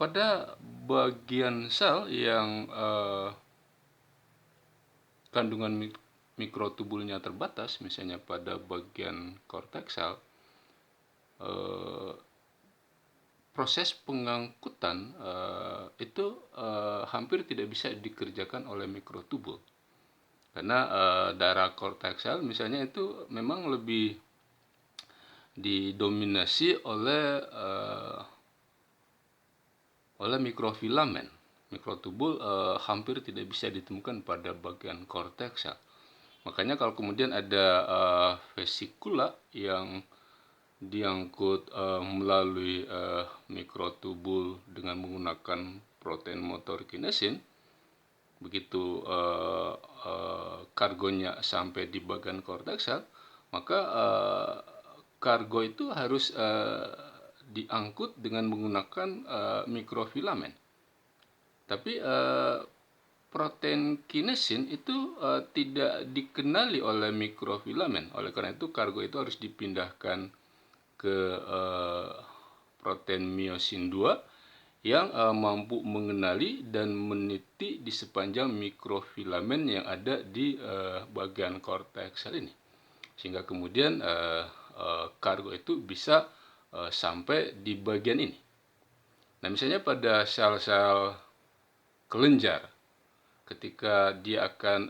pada bagian sel yang kandungan mikrotubulnya terbatas, misalnya pada bagian korteks sel, proses pengangkutan itu hampir tidak bisa dikerjakan oleh mikrotubul, karena darah korteks sel misalnya itu memang lebih didominasi oleh mikrofilamen. Mikrotubul hampir tidak bisa ditemukan pada bagian korteks sel. Makanya kalau kemudian ada vesikula yang diangkut melalui mikrotubul dengan menggunakan protein motor kinesin, begitu kargonya sampai di bagian korteks sel, maka kargo itu harus diangkut dengan menggunakan mikrofilamen. Tapi protein kinesin itu tidak dikenali oleh mikrofilamen. Oleh karena itu kargo itu harus dipindahkan ke protein myosin 2 yang mampu mengenali dan meniti di sepanjang mikrofilamen yang ada di bagian korteks sel ini, sehingga kemudian kargo itu bisa sampai di bagian ini. Nah, misalnya pada sel-sel kelenjar, ketika dia akan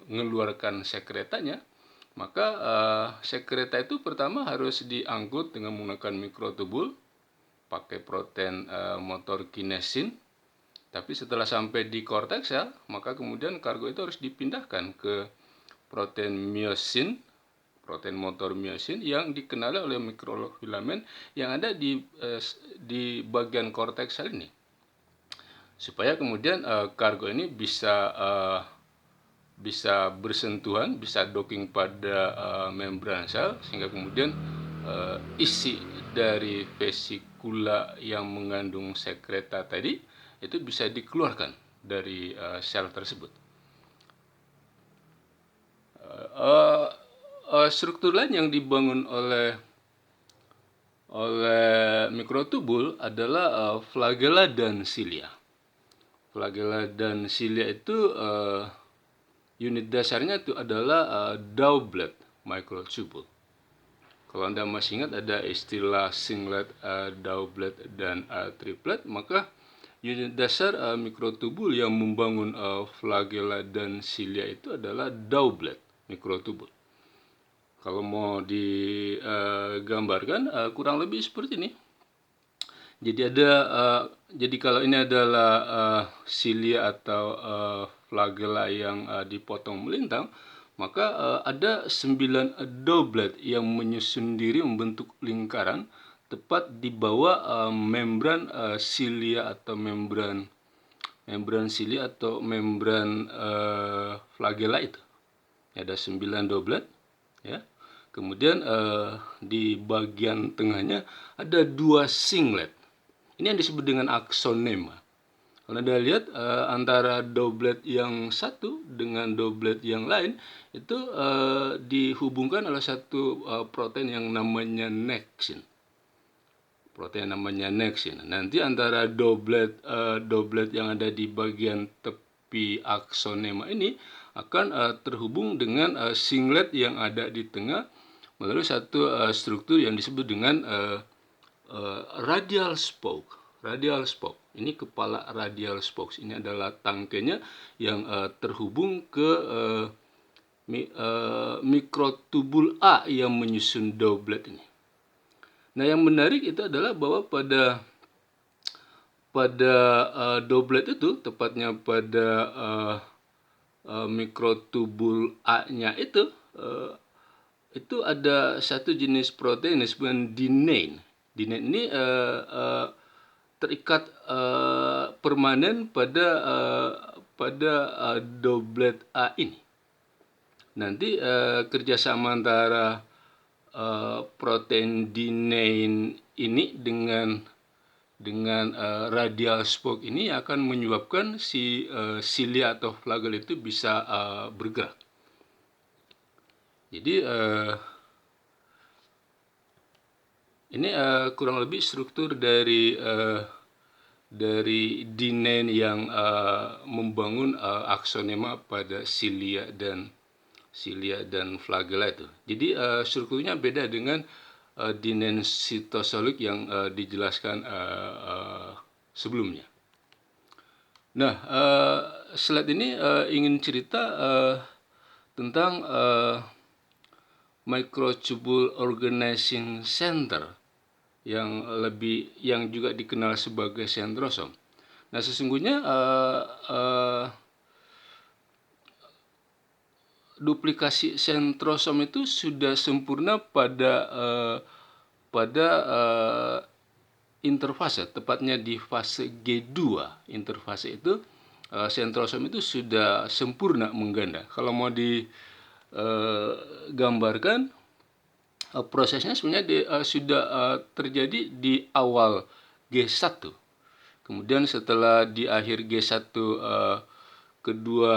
mengeluarkan sekretanya, maka sekreta itu pertama harus diangkut dengan menggunakan mikrotubul pakai protein motor kinesin. Tapi setelah sampai di korteks sel, maka kemudian kargo itu harus dipindahkan ke protein myosin, protein motor myosin yang dikenali oleh mikrofilamen yang ada di bagian korteks sel ini, supaya kemudian kargo ini bisa bersentuhan, bisa docking pada membran sel, sehingga kemudian isi dari vesikula yang mengandung sekreta tadi itu bisa dikeluarkan dari sel tersebut. Struktur lain yang dibangun oleh mikrotubul adalah flagella dan cilia. Flagella dan cilia itu unit dasarnya itu adalah doublet microtubule. Kalau Anda masih ingat ada istilah singlet, doublet, dan triplet, maka unit dasar mikrotubul yang membangun flagella dan cilia itu adalah doublet mikrotubul. Kalau mau digambarkan kurang lebih seperti ini. Jadi kalau ini adalah cilia atau flagella yang dipotong melintang, maka ada 9 doublet yang menyusun diri membentuk lingkaran tepat di bawah membran cilia atau membran cilia atau membran flagella itu. Ada 9 doublet, ya. Kemudian di bagian tengahnya ada 2 singlet. Ini yang disebut dengan aksonema. Kalau Anda lihat antara doublet yang satu dengan doublet yang lain itu dihubungkan oleh satu protein yang namanya neksin. Protein namanya neksin. Nanti antara doublet yang ada di bagian tepi aksonema ini akan terhubung dengan singlet yang ada di tengah melalui satu struktur yang disebut dengan radial spoke. Radial spoke. Ini kepala radial spokes. Ini adalah tangkainya yang terhubung ke mikrotubul A yang menyusun doublet ini. Nah, yang menarik itu adalah bahwa pada doublet itu, tepatnya pada mikrotubul A-nya itu ada satu jenis protein disebut dinein. Dinein ini terikat permanen pada doublet A ini. Nanti kerjasama antara protein dinein ini dengan radial spoke ini akan menyebabkan si cilia atau flagella itu bisa bergerak. Jadi Ini kurang lebih struktur dari Dinnen yang membangun aksonema pada silia dan flagella itu. Jadi strukturnya beda dengan Dinnen sitosolik yang dijelaskan sebelumnya. Nah, slide ini ingin cerita tentang microtubule organizing center yang juga dikenal sebagai sentrosom. Nah, sesungguhnya duplikasi sentrosom itu sudah sempurna pada interfase, tepatnya di fase G2 interfase itu sentrosom itu sudah sempurna mengganda. Kalau mau digambarkan prosesnya sebenarnya sudah terjadi di awal G1. Kemudian setelah di akhir G1 kedua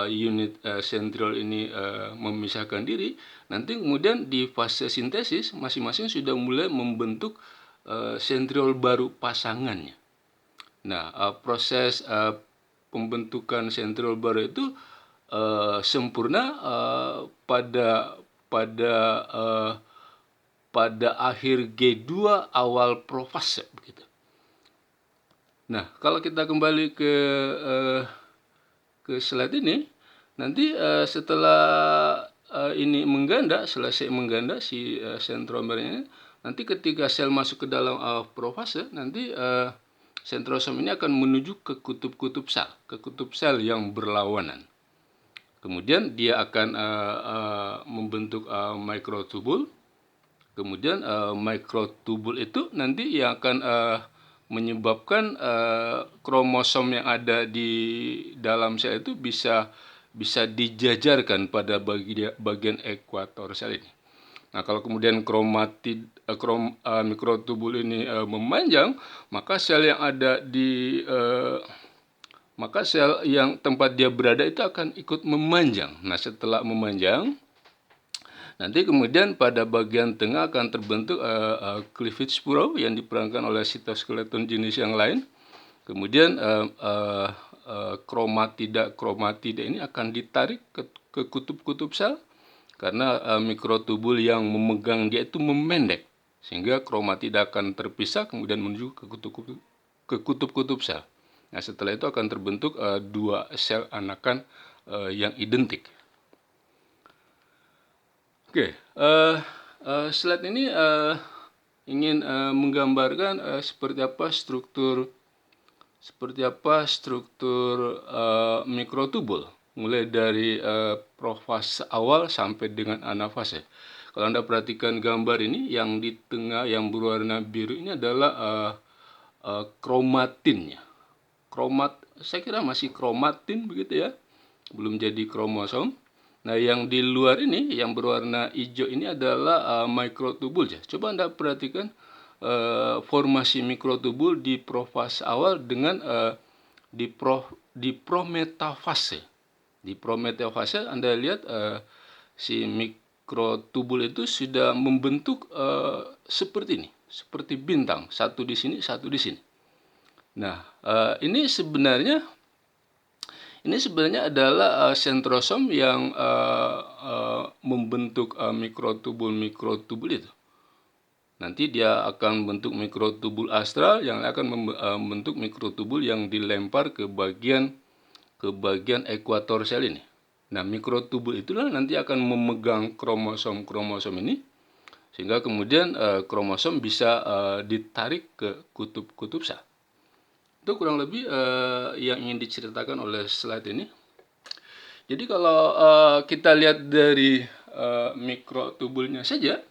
unit sentriol ini memisahkan diri, nanti kemudian di fase sintesis masing-masing sudah mulai membentuk sentriol baru pasangannya. Nah, proses pembentukan sentriol baru itu sempurna pada akhir G2 awal profase begitu. Nah, kalau kita kembali ke slide ini, nanti setelah ini selesai mengganda si sentromernya, nanti ketika sel masuk ke dalam profase, nanti sentrosom ini akan menuju ke kutub-kutub sel yang berlawanan. Kemudian dia akan membentuk mikrotubul. Kemudian mikrotubul itu nanti yang akan menyebabkan kromosom yang ada di dalam sel itu bisa dijajarkan pada bagian ekuator sel ini. Nah, kalau kemudian mikrotubul ini memanjang, maka sel yang tempat dia berada itu akan ikut memanjang. Nah, setelah memanjang, nanti kemudian pada bagian tengah akan terbentuk cleavage spuro yang diperankan oleh sitoskeleton jenis yang lain. Kemudian kromatida ini akan ditarik ke kutub-kutub sel karena mikrotubul yang memegang dia itu memendek, sehingga kromatida akan terpisah kemudian menuju ke kutub-kutub sel. Nah, setelah itu akan terbentuk dua sel anakan yang identik. Oke, slide ini ingin menggambarkan seperti apa struktur mikrotubul mulai dari profase awal sampai dengan anafase. Kalau Anda perhatikan gambar ini, yang di tengah yang berwarna biru ini adalah kromatinnya. Saya kira masih kromatin begitu ya, belum jadi kromosom. Nah, yang di luar ini yang berwarna hijau ini adalah mikrotubul ya. Coba Anda perhatikan formasi mikrotubul di profase awal dengan di prometafase. Di prometafase Anda lihat si mikrotubul itu sudah membentuk seperti ini, seperti bintang, satu di sini, satu di sini. Nah, ini sebenarnya adalah sentrosom yang membentuk mikrotubul itu. Nanti dia akan membentuk mikrotubul astral yang akan membentuk mikrotubul yang dilempar ke bagian ekuator sel ini. Nah, mikrotubul itulah nanti akan memegang kromosom ini, sehingga kemudian kromosom bisa ditarik ke kutub-kutub sel. Itu kurang lebih yang ingin diceritakan oleh slide ini. Jadi kalau kita lihat dari mikrotubulnya saja,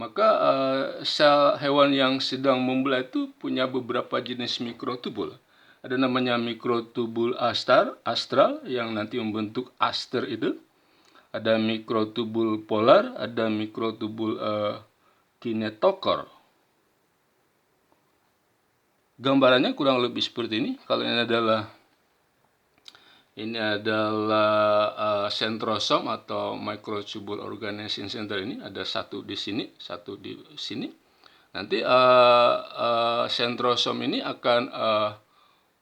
maka sel hewan yang sedang membelah itu punya beberapa jenis mikrotubul. Ada namanya mikrotubul astral yang nanti membentuk aster itu. Ada mikrotubul polar, ada mikrotubul kinetokor. Gambarannya kurang lebih seperti ini. Kalau ini adalah sentrosom atau microtubule organizing center ini, ada satu di sini, satu di sini. Nanti sentrosom ini akan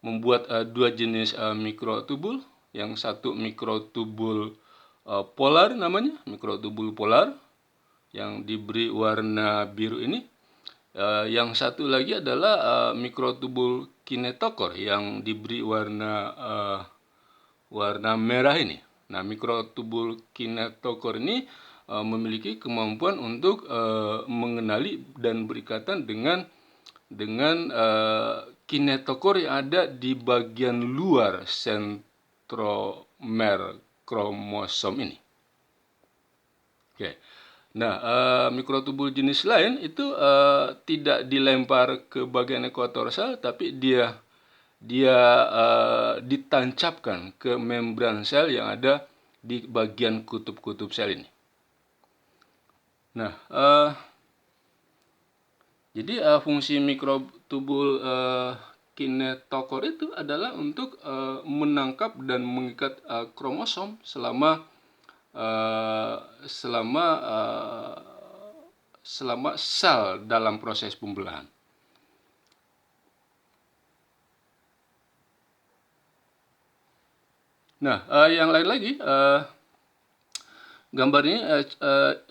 membuat dua jenis mikrotubul. Yang satu mikrotubul polar namanya, mikrotubul polar yang diberi warna biru ini. Yang satu lagi adalah mikrotubul kinetokor yang diberi warna merah ini. Nah, mikrotubul kinetokor ini memiliki kemampuan untuk mengenali dan berikatan dengan kinetokor yang ada di bagian luar sentromer kromosom ini. Oke. Nah, mikrotubul jenis lain itu tidak dilempar ke bagian ekuator sel, tapi dia ditancapkan ke membran sel yang ada di bagian kutub-kutub sel ini. Nah, jadi fungsi mikrotubul kinetokor itu adalah untuk menangkap dan mengikat kromosom selama sel dalam proses pembelahan. Nah, yang lain lagi, gambar ini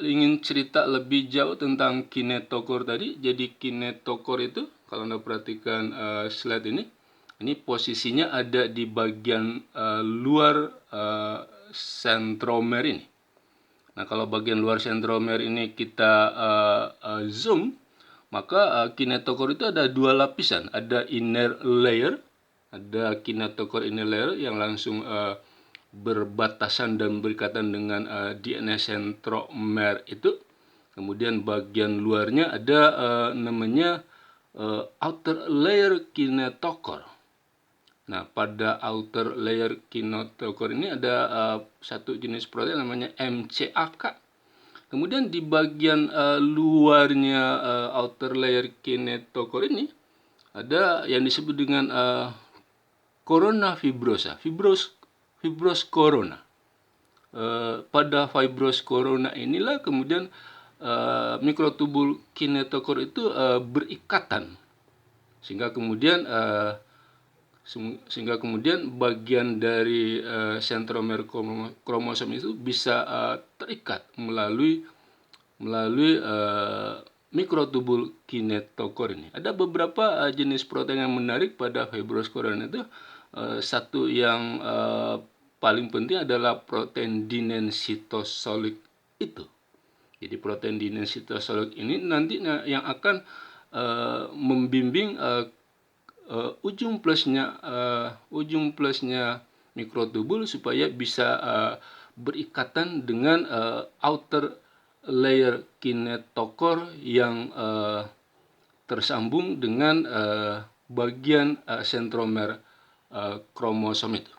ingin cerita lebih jauh tentang kinetokor tadi. Jadi kinetokor itu, kalau Anda perhatikan slide ini posisinya ada di bagian luar sentromer ini. Nah, kalau bagian luar sentromer ini kita zoom, maka kinetokor itu ada dua lapisan. Ada inner layer, ada kinetokor inner layer yang langsung berbatasan dan berikatan dengan DNA sentromer itu. Kemudian bagian luarnya ada namanya outer layer kinetokor. Nah, pada outer layer kinetokor ini ada satu jenis protein namanya MCAK. Kemudian di bagian luarnya outer layer kinetokor ini ada yang disebut dengan corona fibrosa, fibros corona. Pada fibros corona inilah kemudian mikrotubul kinetokor itu berikatan sehingga kemudian bagian dari sentromer kromosom itu bisa terikat melalui mikrotubul kinetokor ini. Ada beberapa jenis protein yang menarik pada fibros corona itu. Satu yang paling penting adalah protein dinensitosolik itu. Jadi protein dinensitosolik ini nantinya yang akan membimbing ujung plusnya mikrotubul supaya bisa berikatan dengan outer layer kinetokor yang tersambung dengan bagian sentromer kromosom itu.